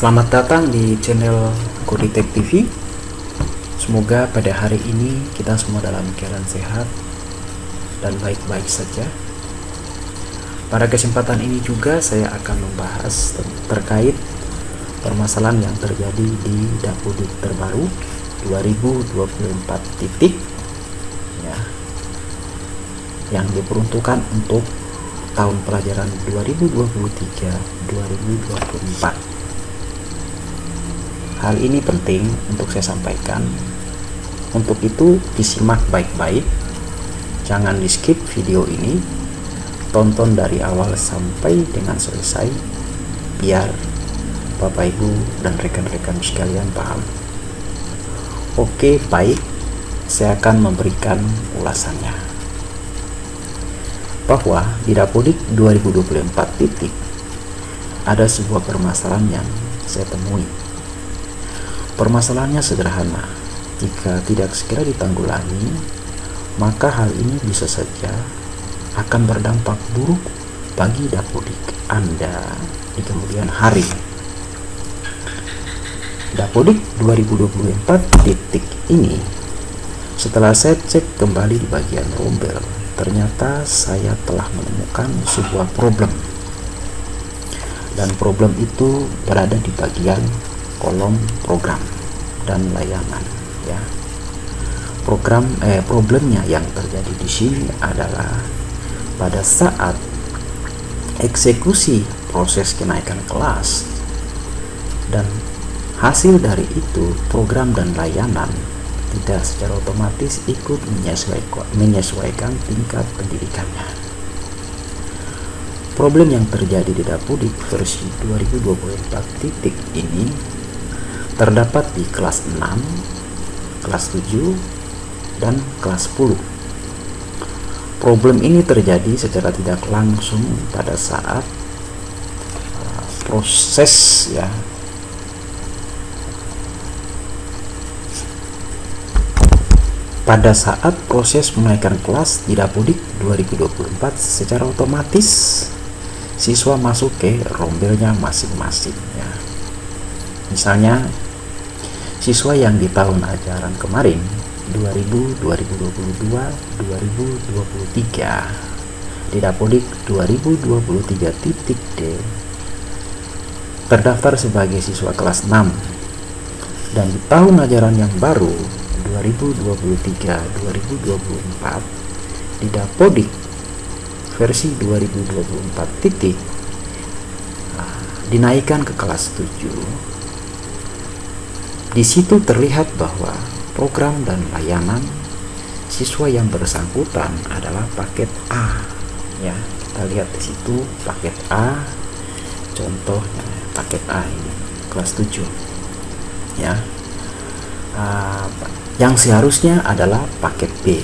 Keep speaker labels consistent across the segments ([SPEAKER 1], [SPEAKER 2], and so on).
[SPEAKER 1] Selamat datang di channel Goditek TV. Semoga pada hari ini kita semua dalam keadaan sehat dan baik-baik saja. Pada kesempatan ini juga saya akan membahas terkait permasalahan yang terjadi di Dapodik terbaru 2024 titik ya, yang diperuntukkan untuk tahun pelajaran 2023-2024. Hal ini penting untuk saya sampaikan. Untuk itu disimak baik-baik, jangan di skip video ini, tonton dari awal sampai dengan selesai biar Bapak Ibu dan rekan-rekan sekalian paham. Oke, baik, saya akan memberikan ulasannya. Bahwa di Dapodik 2024 titik ada sebuah permasalahan yang saya temui. Permasalahannya sederhana. Jika tidak segera ditanggulangi, maka hal ini bisa saja akan berdampak buruk bagi Dapodik Anda di kemudian hari. Dapodik 2024 titik ini, setelah saya cek kembali di bagian rombel, ternyata saya telah menemukan sebuah problem. Dan problem itu berada di bagian kolom program dan layanan ya. Problemnya yang terjadi di sini adalah pada saat eksekusi proses kenaikan kelas dan hasil dari itu program dan layanan tidak secara otomatis ikut menyesuaikan tingkat pendidikannya. Problem yang terjadi di Dapodik versi 2024 titik ini terdapat di kelas 6, kelas 7, dan kelas 10. Problem ini terjadi secara tidak langsung pada saat proses ya, pada saat proses menaikkan kelas di Dapodik 2024 secara otomatis siswa masuk ke rombelnya masing-masing ya. Misalnya siswa yang di tahun ajaran kemarin 2022-2023 di Dapodik 2023 titik D terdaftar sebagai siswa kelas 6, dan di tahun ajaran yang baru 2023-2024 di Dapodik versi 2024 titik dinaikkan ke kelas 7. Di situ terlihat bahwa program dan layanan siswa yang bersangkutan adalah paket A ya. Kita lihat di situ paket A, contohnya paket A ini kelas 7 ya. Yang seharusnya adalah paket B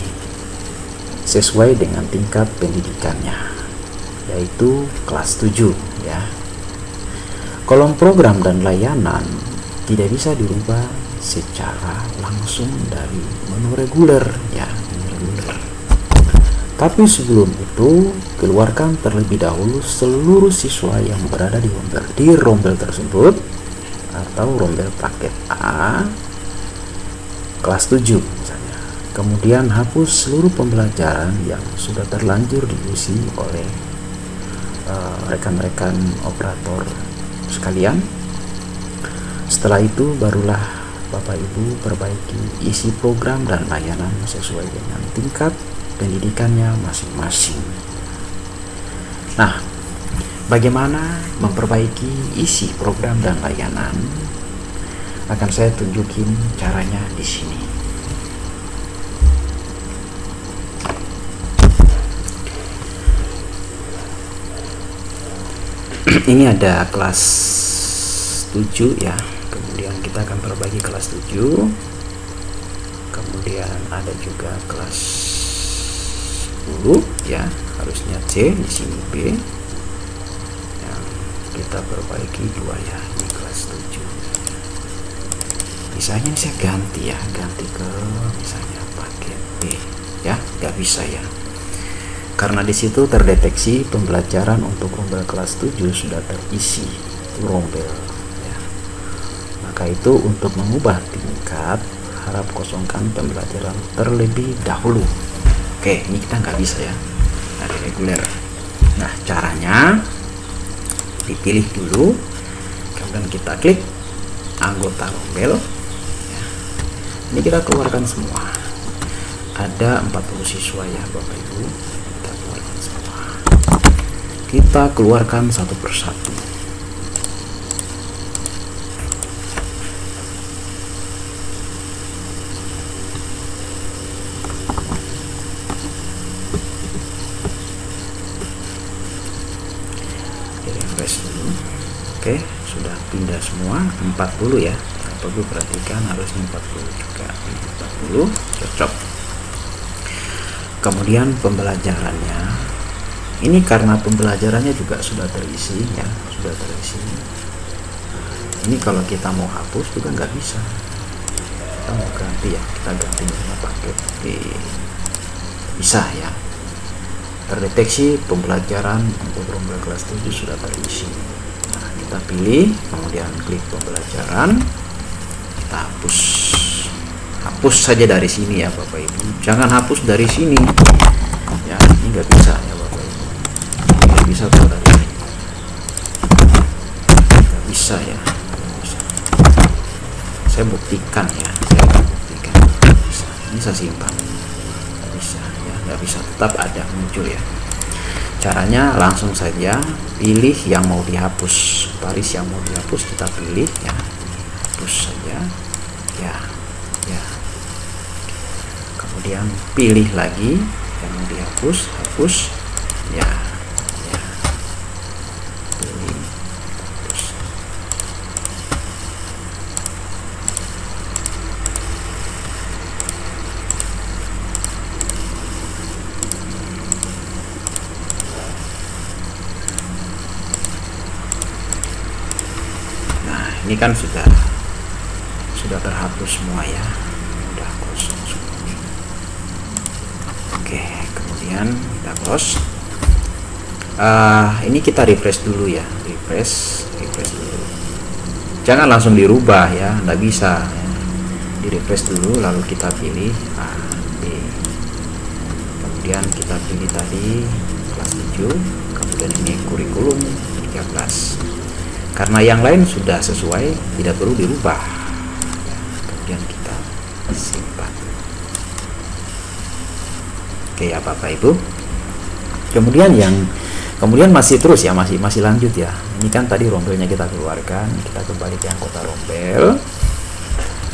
[SPEAKER 1] sesuai dengan tingkat pendidikannya, yaitu kelas 7 ya. Kolom program dan layanan tidak bisa dirubah secara langsung dari menu reguler ya, tapi sebelum itu keluarkan terlebih dahulu seluruh siswa yang berada di rombel tersebut atau rombel paket A kelas 7 misalnya. Kemudian hapus seluruh pembelajaran yang sudah terlanjur diisi oleh rekan-rekan operator sekalian. Setelah itu barulah Bapak Ibu perbaiki isi program dan layanan sesuai dengan tingkat pendidikannya masing-masing. Nah, bagaimana memperbaiki isi program dan layanan akan saya tunjukin caranya di sini. Ini ada kelas 7 ya. Kemudian kita akan perbagi kelas 7. Kemudian ada juga kelas 10 ya, harusnya C, di sini B. Yang kita perbaiki 2 ya, ini kelas 7. Misalnya saya ganti ke misalnya paket B ya, nggak bisa ya. Karena di situ terdeteksi pembelajaran untuk rombel kelas 7 sudah terisi rombel ya. maka itu untuk mengubah tingkat harap kosongkan pembelajaran terlebih dahulu. Oke, ini kita nggak bisa ya dari reguler. Nah, caranya dipilih dulu, kemudian kita klik anggota rombel ya. Ini kita keluarkan semua, ada 40 siswa ya Bapak Ibu, kita keluarkan semua, kita keluarkan satu persatu. Oke, sudah pindah semua 40 ya. Bapak Ibu perhatikan harusnya 40 juga. 40 cocok. Kemudian pembelajarannya. Ini karena pembelajarannya juga sudah terisi ya, sudah terisi. Ini kalau kita mau hapus juga nggak bisa. Kita mau ganti ya, kita ganti nama paket. Bisa ya. Terdeteksi pembelajaran untuk rombel kelas 7 sudah terisi. Kita pilih, kemudian klik pembelajaran, kita hapus saja dari sini ya Bapak Ibu, jangan hapus dari sini ya, ini nggak bisa ya Bapak Ibu, nggak bisa kalau dari sini, nggak bisa ya, nggak bisa. Saya buktikan ya, bisa. Ini saya simpan, nggak bisa ya, nggak bisa, tetap ada muncul ya. Caranya langsung saja pilih yang mau dihapus, baris yang mau dihapus kita pilih ya, hapus saja ya, ya. Kemudian pilih lagi yang mau dihapus, hapus ya, ya. Pilih, hapus. Ini kan sudah terhapus semua ya, udah kosong semua ini. Oke, kemudian kita close. Ini kita refresh dulu ya, refresh dulu, jangan langsung dirubah ya, nggak bisa ya. Di refresh dulu, lalu kita pilih A, B, kemudian kita pilih tadi kelas 7, kemudian ini kurikulum 13. Karena yang lain sudah sesuai, tidak perlu dirubah. Kemudian kita simpan. Oke ya Bapak Ibu. Kemudian masih terus ya, masih lanjut ya. Ini kan tadi rombelnya kita keluarkan, kita kembali ke anggota rombel.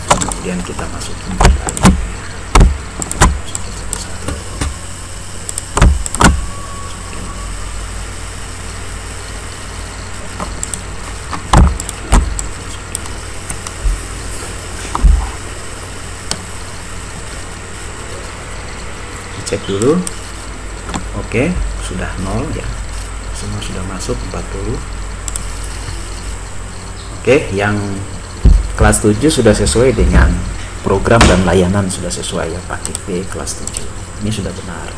[SPEAKER 1] Kemudian kita masukin kembali. Cek dulu. Oke, sudah 0 ya, semua sudah masuk 40. Oke, yang kelas 7 sudah sesuai dengan program dan layanan, sudah sesuai ya, paket B kelas 7 ini sudah benar.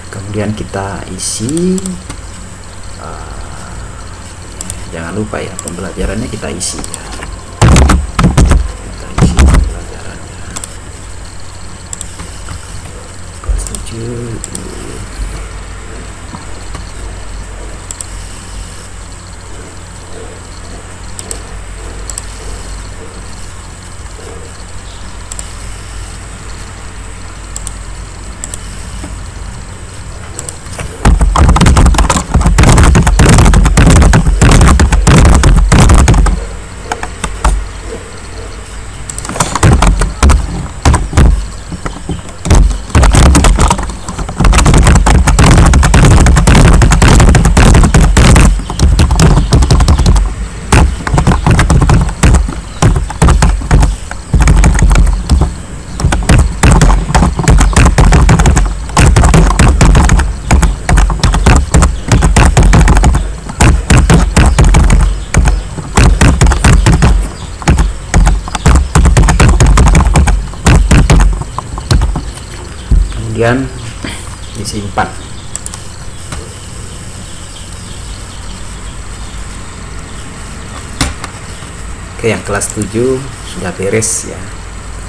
[SPEAKER 1] Kemudian kita isi, jangan lupa ya, pembelajarannya kita isi ya. Kemudian disimpan. Oke, yang kelas 7 sudah beres ya,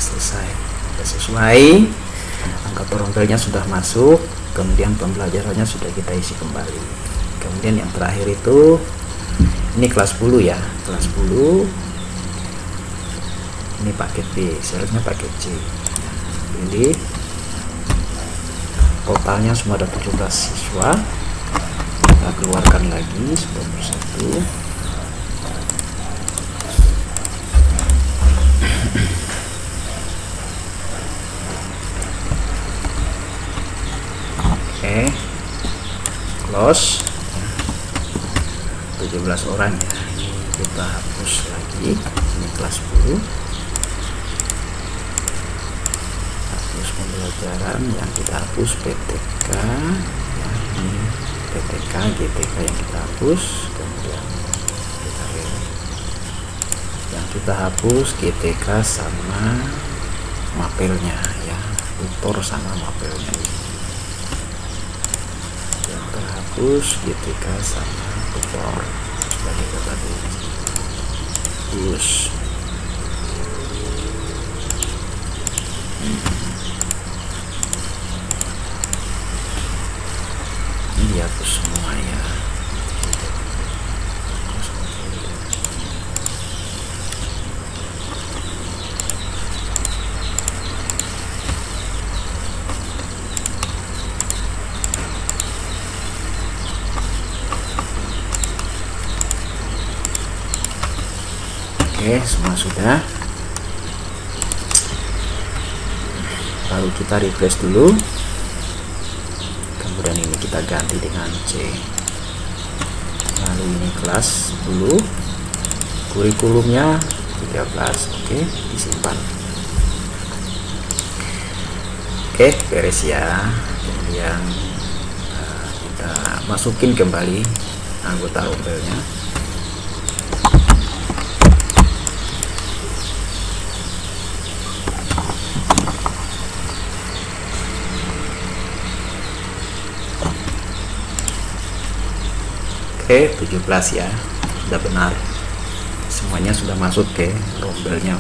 [SPEAKER 1] selesai, sudah sesuai, angka rombelnya sudah masuk, kemudian pembelajarannya sudah kita isi kembali. Kemudian yang terakhir itu ini kelas 10 ya, kelas 10 ini paket B, seharusnya paket C. Jadi totalnya semua ada 17 siswa. Kita keluarkan lagi satu persatu. Oke, close. 17 orang ya, ini kita hapus lagi. Ini kelas 10, hapus pembelajaran, yang kita hapus PTK ya, ini PTK GTK yang kita hapus, kemudian yang kita hapus GTK sama mapelnya ya, tutor sama mapelnya. Yang terhapus GTK sama tutor sebagai kata terus. Ini dihapus semua ya. Oke, semua sudah. Lalu kita refresh dulu. Kemudian ini kita ganti dengan C. Lalu ini kelas 10. Kurikulumnya 13. Oke, disimpan. Oke, beres ya. Kemudian kita masukin kembali anggota rombelnya. Oke, 17 ya, sudah benar, semuanya sudah masuk ke rombelnya.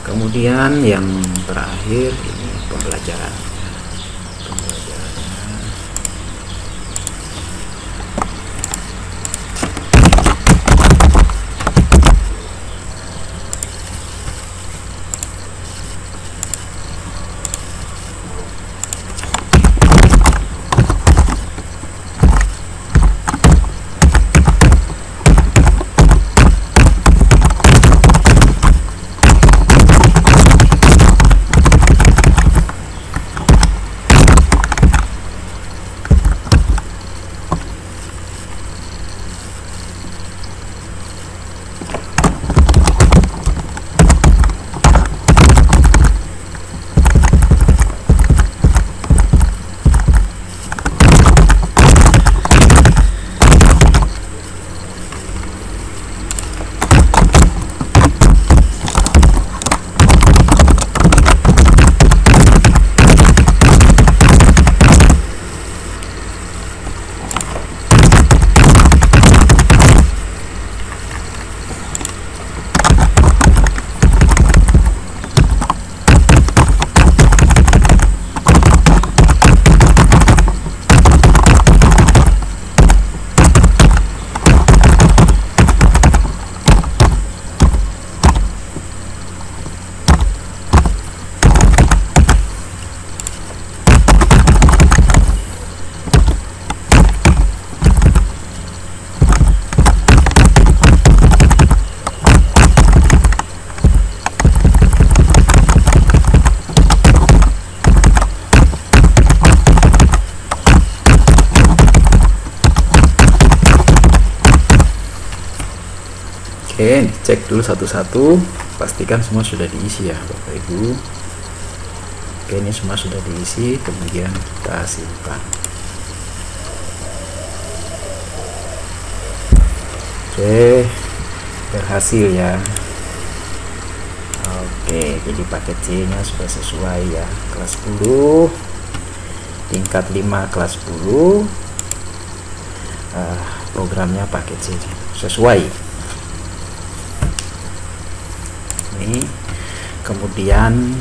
[SPEAKER 1] Kemudian yang terakhir ini pembelajaran. Oke, cek dulu satu-satu, pastikan semua sudah diisi ya Bapak Ibu. Oke, ini semua sudah diisi, kemudian kita simpan. Oke, berhasil ya. Oke, jadi paket C nya sudah sesuai ya, kelas 10 tingkat 5 kelas 10 programnya paket C sesuai. ini. Kemudian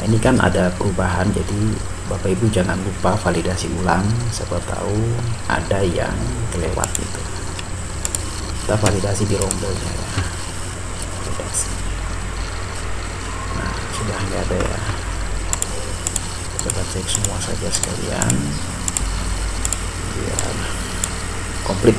[SPEAKER 1] ini kan ada perubahan, jadi Bapak Ibu jangan lupa validasi ulang, siapa tahu ada yang kelewat itu. Kita validasi di rombelnya ya. Validasi. Nah, sudah nggak ada ya. Coba cek semua saja sekalian biar komplit.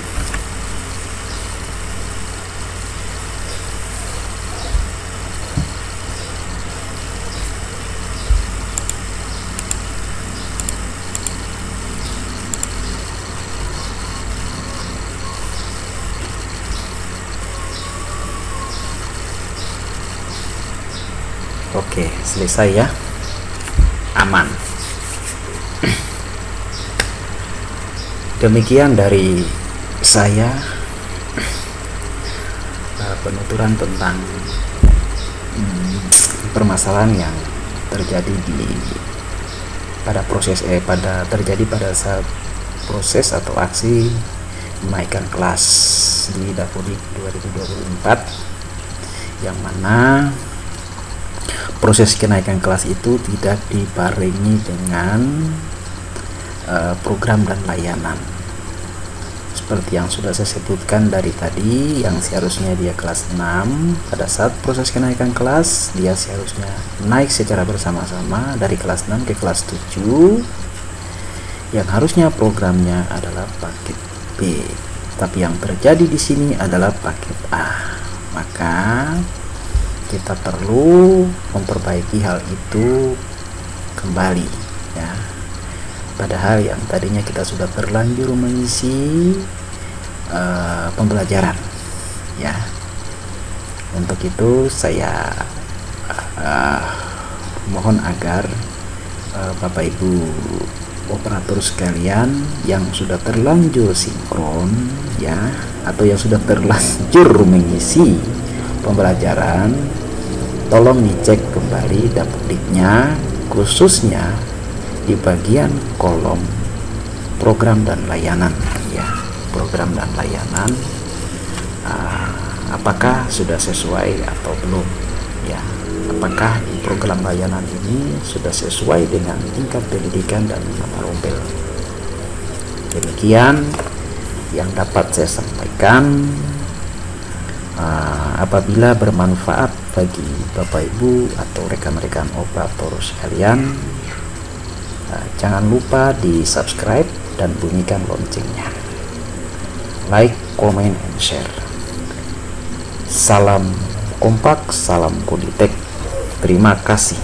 [SPEAKER 1] Oke, selesai ya, aman. Demikian dari saya penuturan tentang permasalahan yang terjadi pada saat proses atau aksi menaikkan kelas di Dapodik 2024, yang mana proses kenaikan kelas itu tidak dibarengi dengan program dan layanan. Seperti yang sudah saya sebutkan dari tadi, yang seharusnya dia kelas 6, pada saat proses kenaikan kelas dia seharusnya naik secara bersama-sama dari kelas 6 ke kelas 7, yang harusnya programnya adalah paket B, tapi yang terjadi di sini adalah paket A. Maka kita perlu memperbaiki hal itu kembali ya. Padahal yang tadinya kita sudah terlanjur mengisi pembelajaran ya. Untuk itu saya mohon agar Bapak Ibu operator sekalian yang sudah terlanjur sinkron ya, atau yang sudah terlanjur mengisi pembelajaran, tolong dicek kembali Dapodiknya, khususnya di bagian kolom program dan layanan ya. Program dan layanan apakah sudah sesuai atau belum ya. Apakah di program layanan ini sudah sesuai dengan tingkat pendidikan dan mata rombel. Demikian yang dapat saya sampaikan. Apabila bermanfaat bagi Bapak Ibu atau rekan-rekan operator sekalian, jangan lupa di subscribe dan bunyikan loncengnya, like, comment, and share. Salam kompak, salam Koditek. Terima kasih.